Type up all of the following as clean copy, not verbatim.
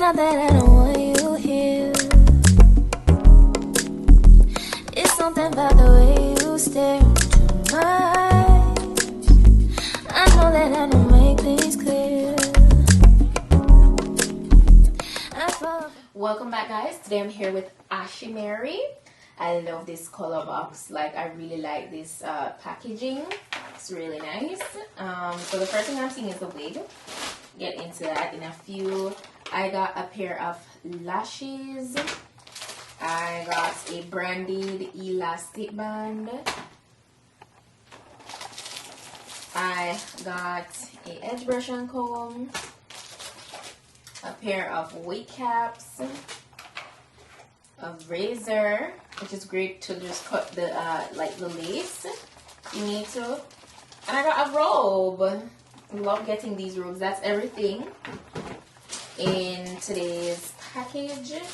not that I don't want you here. It's something about the way you stare into my eyes. I know that I don't make things clear. Welcome back, guys. Today I'm here with Ashimary. I love this color box. Like, I really like this packaging. It's really nice. So the first thing I'm seeing is the wig. Get into that in a few. I got a pair of lashes. I got a branded elastic band. I got a edge brush and comb. A pair of wig caps. A razor, which is great to just cut the like the lace you need to. And I got a robe. Love getting these robes. That's everything in today's package. Let's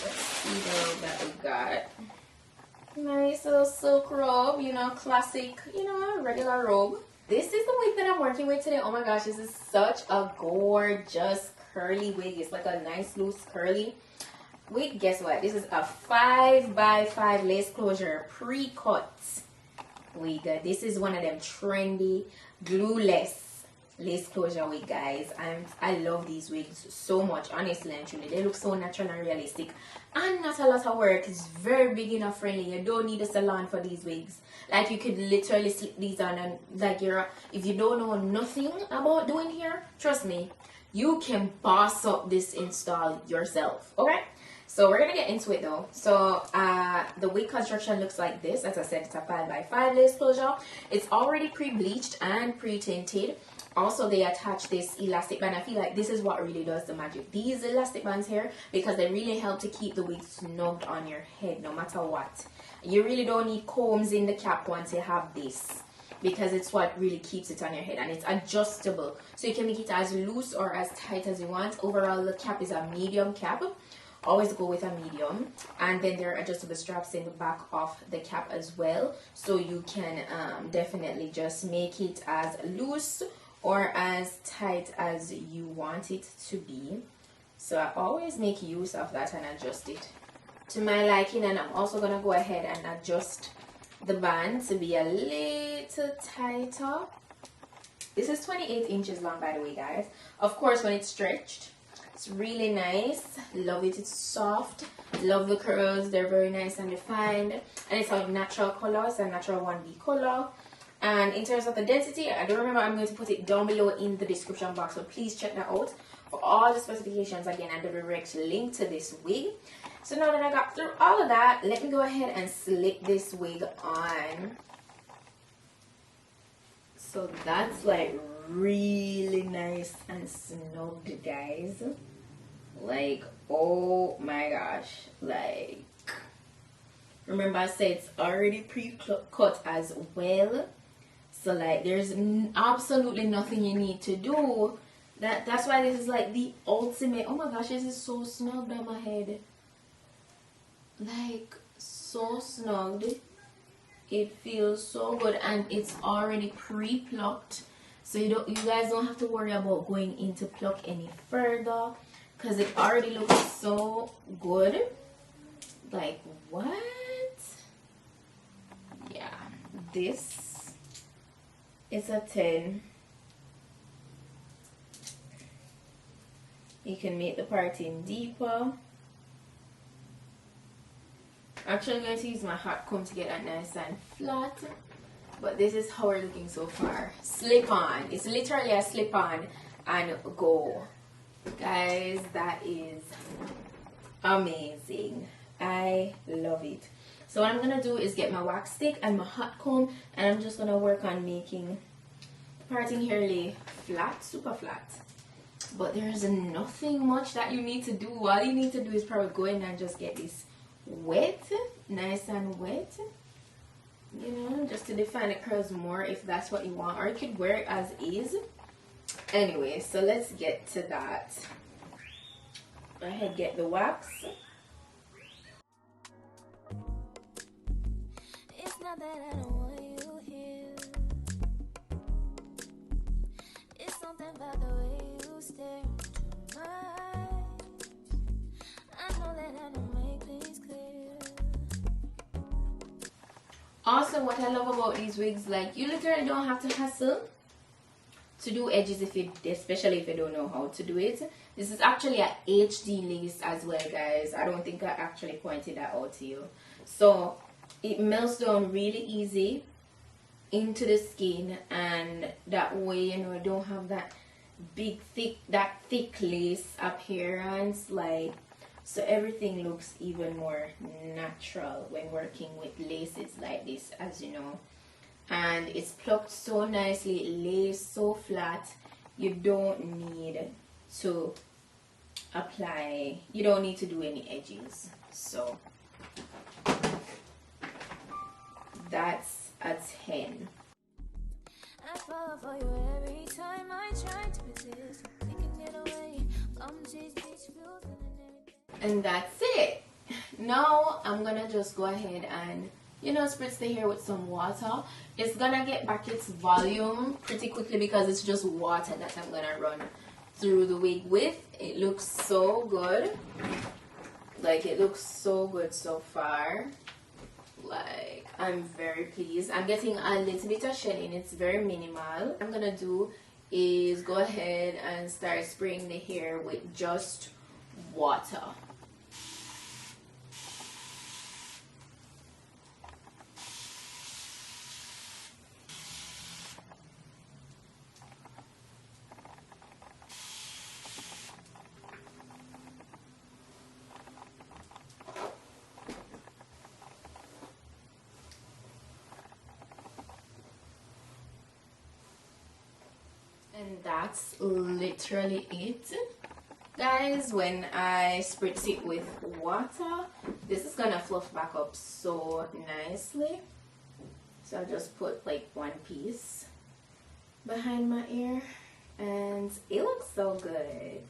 see the robe that we got. Nice little silk robe, you know, classic, you know, regular robe. This is the wig that I'm working with today. Oh my gosh, this is such a gorgeous curly wig. It's like a nice loose curly wig. Guess what? This is a 5x5 lace closure pre-cut wig. This is one of them trendy glueless lace closure wig, guys. I love these wigs so much, honestly and truly. They look so natural and realistic and not a lot of work. It's very beginner friendly. You don't need a salon for these wigs. Like, you could literally slip these on, and like, if you don't know nothing about doing hair, trust me, you can boss up this install yourself. Okay, so we're gonna get into it though. So the wig construction looks like this. As I said, it's a 5x5 lace closure. It's already pre-bleached and pre-tinted. Also, they attach this elastic band. I feel like this is what really does the magic. These elastic bands here, because they really help to keep the wig snugged on your head no matter what. You really don't need combs in the cap once you have this, because it's what really keeps it on your head, and it's adjustable. So you can make it as loose or as tight as you want. Overall, the cap is a medium cap. Always go with a medium. And then there are adjustable straps in the back of the cap as well. So you can definitely just make it as loose or as tight as you want it to be. So I always make use of that and adjust it to my liking. And I'm also gonna go ahead and adjust the band to be a little tighter. This is 28 inches long, by the way, guys. Of course, when it's stretched, it's really nice. Love it. It's soft. Love the curls. They're very nice and defined, and it's a natural color. It's a natural 1B color. And in terms of the density, I don't remember. I'm going to put it down below in the description box, so please check that out for all the specifications again and the direct link to this wig. So now that I got through all of that, let me go ahead and slip this wig on. So that's like really nice and snugged, guys. Like, oh my gosh. Like, remember I said it's already pre-cut as well. So like, there's absolutely nothing you need to do. That's why this is like the ultimate. Oh my gosh, this is so snugged on my head. Like, so snugged. It feels so good, and it's already pre-plucked. So you guys don't have to worry about going in to pluck any further, because it already looks so good. Like, what? Yeah, this is a 10. You can make the parting deeper. Actually, I'm going to use my hot comb to get that nice and flat. But this is how we're looking so far. Slip on. It's literally a slip on and go. Guys, that is amazing. I love it. So what I'm going to do is get my wax stick and my hot comb, and I'm just going to work on making the parting hair lay flat, super flat. But there's nothing much that you need to do. All you need to do is probably go in and just get this wet, nice and wet, you know, just to define the curls more if that's what you want, or you could wear it as is. Anyway, so let's get to that. Go ahead, get the wax. It's not that I don't want you here. It's something about the way you stare into my mind. I know that I don't make things clear. Also, what I love about these wigs, like, you literally don't have to hustle to do edges, especially if you don't know how to do it. This is actually a HD lace as well, guys. I don't think I actually pointed that out to you. So it melts down really easy into the skin, and that way, you know, you don't have that thick lace appearance, like, so everything looks even more natural when working with laces like this, as you know. And it's plucked so nicely, it lays so flat. You don't need to apply, you don't need to do any edges. So that's a 10. I fall for you every time I try to resist. We can get away, come chase beach blues and everything. And that's it. Now I'm gonna just go ahead and, you know, spritz the hair with some water. It's gonna get back its volume pretty quickly because it's just water that I'm gonna run through the wig with. It looks so good. Like, it looks so good so far. Like, I'm very pleased. I'm getting a little bit of shedding. It's very minimal. What I'm gonna do is go ahead and start spraying the hair with just water. And that's literally it, guys. When I spritz it with water, this is gonna fluff back up so nicely. So I'll just put like one piece behind my ear, and it looks so good.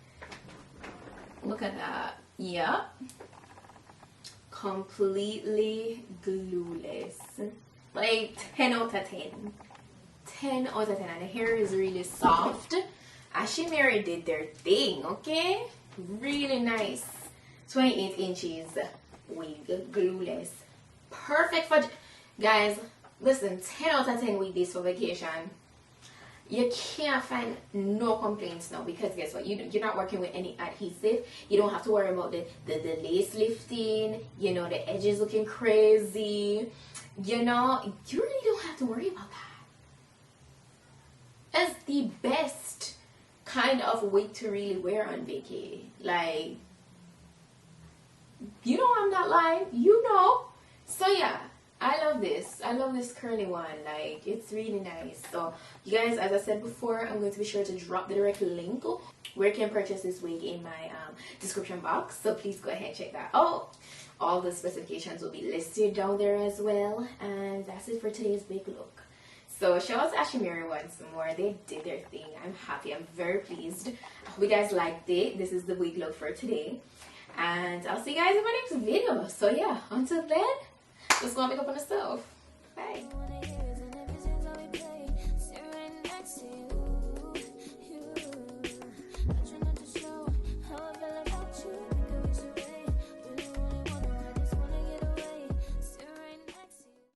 Look at that. Yep, completely glueless. Like 10 out of 10. 10 out of 10. And the hair is really soft. Ashimary did their thing, okay? Really nice. 28 inches wig, glueless. Perfect for, guys, listen, 10 out of 10 weekdays for vacation. You can't find no complaints now, because guess what? You're not working with any adhesive. You don't have to worry about the lace lifting, you know, the edges looking crazy. You know, you really don't have to worry about that. It's the best kind of wig to really wear on vacay. Like, you know, I'm not lying, you know. So yeah, I love this. I love this curly one. Like, it's really nice. So you guys, as I said before, I'm going to be sure to drop the direct link where you can purchase this wig in my description box. So please go ahead and check that out. All the specifications will be listed down there as well. And that's it for today's wig look. So shout out to Ashimary once more. They did their thing. I'm happy. I'm very pleased. I hope you guys liked it. This is the wig look for today. And I'll see you guys in my next video. So yeah, until then, just go and pick up on yourself. Bye.